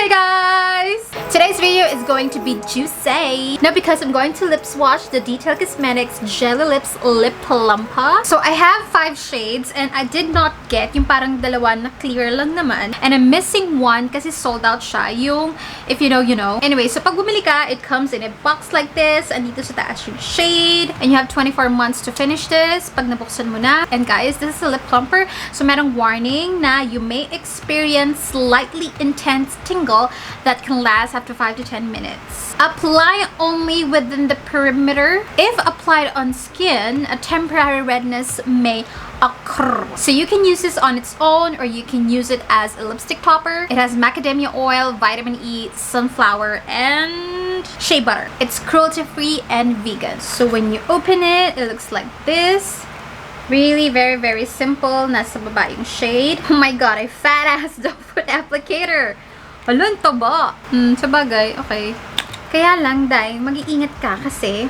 Hey guys! Today's video is going to be juicy. Now because I'm going to lip swatch the Detail Cosmetics Jelly Lips Lip Plumper. So I have 5 shades and I did not get yung parang dalawa na clear lang naman. And I'm missing one kasi sold out siya. Yung, if you know, you know. Anyway, so pag bumili ka, it comes in a box like this. Andito sa taas yung shade. And you have 24 months to finish this pag nabuksan mo na. And guys, this is a lip plumper. So merong warning na you may experience slightly intense tingle that can last up to 5 to 10 minutes. Apply only within the perimeter. If applied on skin, a temporary redness may occur. So you can use this on its own or you can use it as a lipstick topper. It has macadamia oil, vitamin E, sunflower, and shea butter. It's cruelty-free and vegan. So when you open it, it looks like this. Really very simple. Nasa baba yung shade. Oh my god, I fat ass the foot applicator. Alun, taba. Sabagay, okay. Kaya lang, dahil mag-iingat ka kasi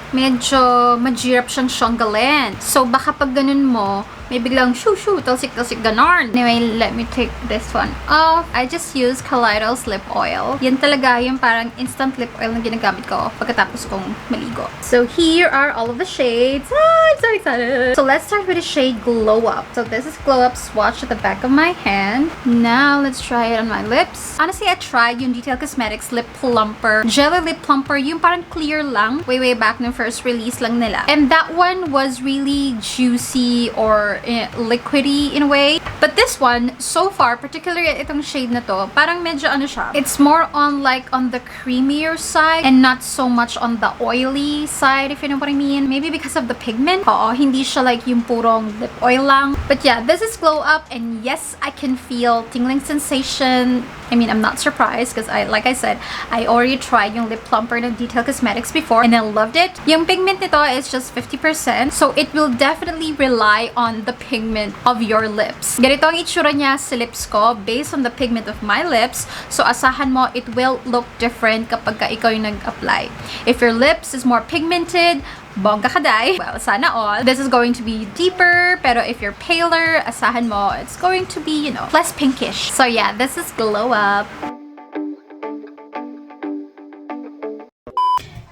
medyo mahirap siyang syanggalin. So, baka pag ganun mo, may biglang shoo, talsik, ganon. Anyway, let me take this one off. I just use Kaleidos lip oil. Yan talaga yung parang instant lip oil na ginagamit ko pagkatapos kong maligo. So, here are all of the shades. I'm so excited. So, let's start with the shade Glow Up. So, this is Glow Up swatch at the back of my hand. Now, let's try it on my lips. Honestly, I tried yung Detail Cosmetics Lip Plumper. Jelly Lip Plumper, yung parang clear lang. Way back nung first release lang nila. And that one was really juicy or liquidy in a way. But this one, so far, particularly itong shade na to, parang medyo ano siya. It's more on like on the creamier side and not so much on the oily side, if you know what I mean. Maybe because of the pigment. Oo, hindi siya like yung purong lip oil lang. But yeah, this is Glow Up and yes, I can feel tingling sensation. I mean, I'm not surprised because like I said, I already tried yung lip plumper ng Detail Cosmetics before and I loved it. Yung pigment nito is just 50%. So it will definitely rely on the pigment of your lips. Ganito ang itsura niya sa lips ko based on the pigment of my lips. So asahan mo, it will look different kapag ka ikaw yung nag-apply. If your lips is more pigmented, bongga ka day. Well, sana all. This is going to be deeper, pero if you're paler, asahan mo, it's going to be, you know, less pinkish. So yeah, this is Glow Up.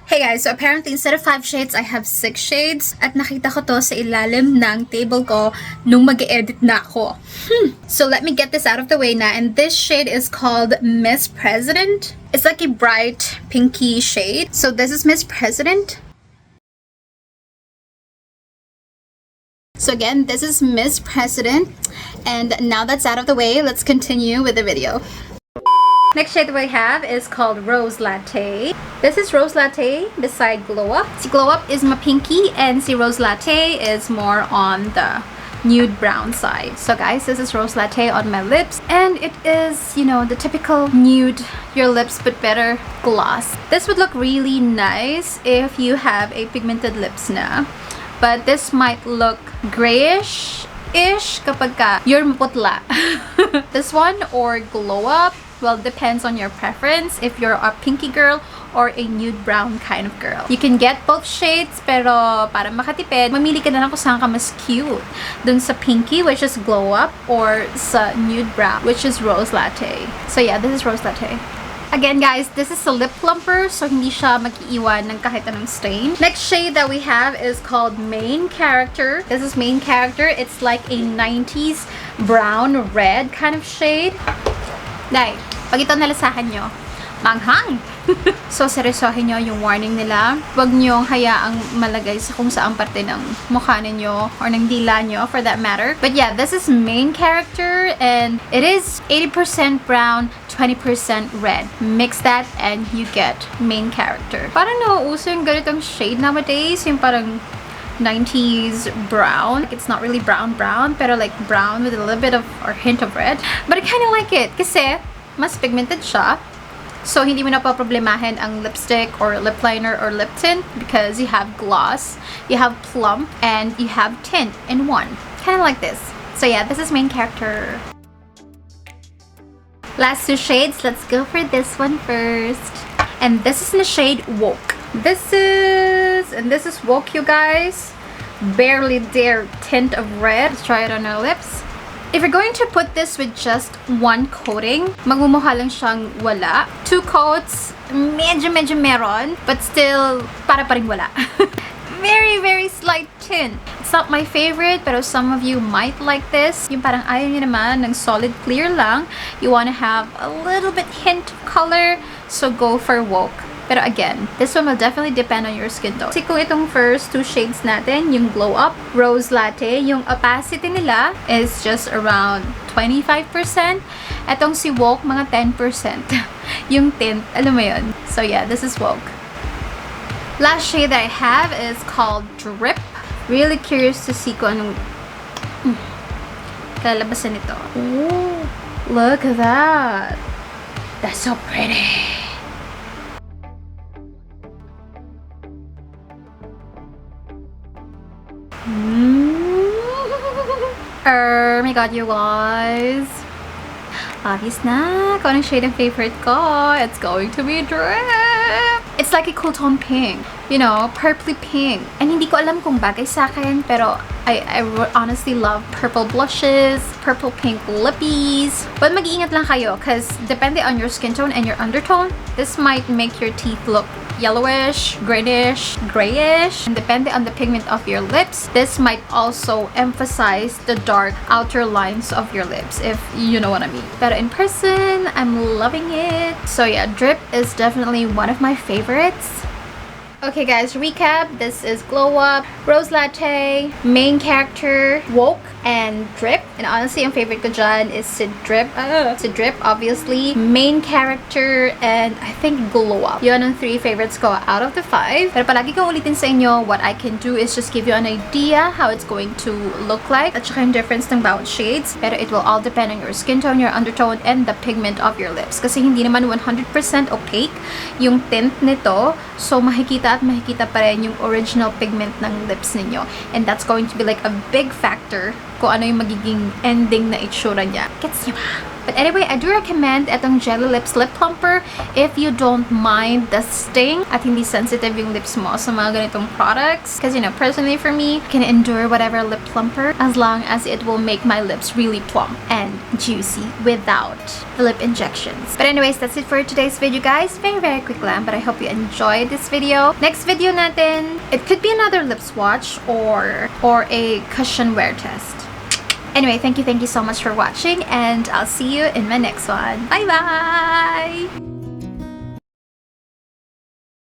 Hey guys, so apparently instead of 5 shades, I have 6 shades. At nakita ko to sa ilalim ng table ko nung mag-edit na ako. So let me get this out of the way na. And this shade is called Miss President. It's like a bright pinky shade. So this is Miss President. So again, this is Miss President. And now that's out of the way, let's continue with the video. Next shade we have is called Rose Latte. This is Rose Latte beside Glow Up. Si Glow Up is my pinky and si Rose Latte is more on the nude brown side. So guys, this is Rose Latte on my lips and it is, you know, the typical nude your lips but better gloss. This would look really nice if you have a pigmented lips na. But this might look grayish-ish kapag ka you're maputla. This one or Glow Up, well, depends on your preference if you're a pinky girl or a nude brown kind of girl. You can get both shades, pero para makatipid, mamili ka na lang kung saan ka mas cute. Dun sa pinky, which is Glow Up, or sa nude brown, which is Rose Latte. So yeah, this is Rose Latte. Again guys, this is a lip plumper, so hindi siya mag-iiwan ng kahit anong stain. Next shade that we have is called Main Character. This is Main Character. It's like a 90s brown red kind of shade. Dahil, pag ito nalasahan nyo, manghang! So, seryosohin nyo yung warning nila. Huwag nyo hayaang malagay sa kung saang parte ng mukha ninyo or ng dila nyo for that matter. But yeah, this is Main Character and it is 80% brown, 20% red. Mix that and you get Main Character. Parang nauuso yung ganitong shade nowadays. Yung parang 90s brown. It's not really brown, pero like brown with a little bit of or hint of red. But I kind of like it kasi mas pigmented siya. So, hindi mo na problemahin ang lipstick or lip liner or lip tint because you have gloss, you have plump, and you have tint in one. Kind of like this. So yeah, this is Main Character. Last 2 shades. Let's go for this one first. And this is in the shade Woke. This is Woke, you guys. Barely Dare tint of red. Let's try it on our lips. If you're going to put this with just one coating, magmumukha lang siyang wala. 2 coats, medyo meron, but still, para pa rin wala. Very slight tint. It's not my favorite, pero some of you might like this. Yung parang ayaw nyo naman ng solid clear lang. You wanna have a little bit hint of color, so go for Woke. Pero again, this one will definitely depend on your skin tone. Kasi kung itong first 2 shades natin, yung Glow Up, Rose Latte, yung opacity nila is just around 25%. Etong si Woke, mga 10%. Yung tint, alam mo yun. So yeah, this is Woke. Last shade that I have is called Drip. Really curious to see kung anong kalalabasan nito. Ooh, look at that. That's so pretty. Oh my god, you guys. Obvious na kung anong shade ang favorite ko. It's going to be Drip. It's like a cool tone pink. You know, purpley pink. And hindi ko alam kung bagay sa akin, pero I honestly love purple blushes, purple pink lippies. But mag-iingat lang kayo because depende on your skin tone and your undertone, this might make your teeth look yellowish, greenish, grayish. And depende on the pigment of your lips, this might also emphasize the dark outer lines of your lips, if you know what I mean. But in person, I'm loving it. So yeah, Drip is definitely one of my favorites. Okay guys, recap. This is Glow Up, Rose Latte, Main Character, Woke, and Drip. And honestly, ang favorite ko dyan is si Drip. Si Drip, obviously. Main Character, and I think Glow Up. Yun ang 3 favorites ko out of the 5. Pero palagi ko ulitin sa inyo, what I can do is just give you an idea how it's going to look like. At saka yung difference ng bawat shades. Pero it will all depend on your skin tone, your undertone, and the pigment of your lips. Kasi hindi naman 100% opaque yung tint nito. So makikita at makikita pa rin yung original pigment ng lips ninyo. And that's going to be like a big factor kung ano yung magiging ending na itsura niya. Gets niyo ba? But anyway, I do recommend itong Jelly Lips Lip Plumper if you don't mind the sting at hindi sensitive yung lips mo sa mga ganitong products. Because, you know, personally for me, I can endure whatever lip plumper as long as it will make my lips really plump and juicy without the lip injections. But anyways, that's it for today's video, guys. Very quick lang, but I hope you enjoyed this video. Next video natin, it could be another lip swatch or a cushion wear test. Anyway, thank you so much for watching, and I'll see you in my next one. Bye bye!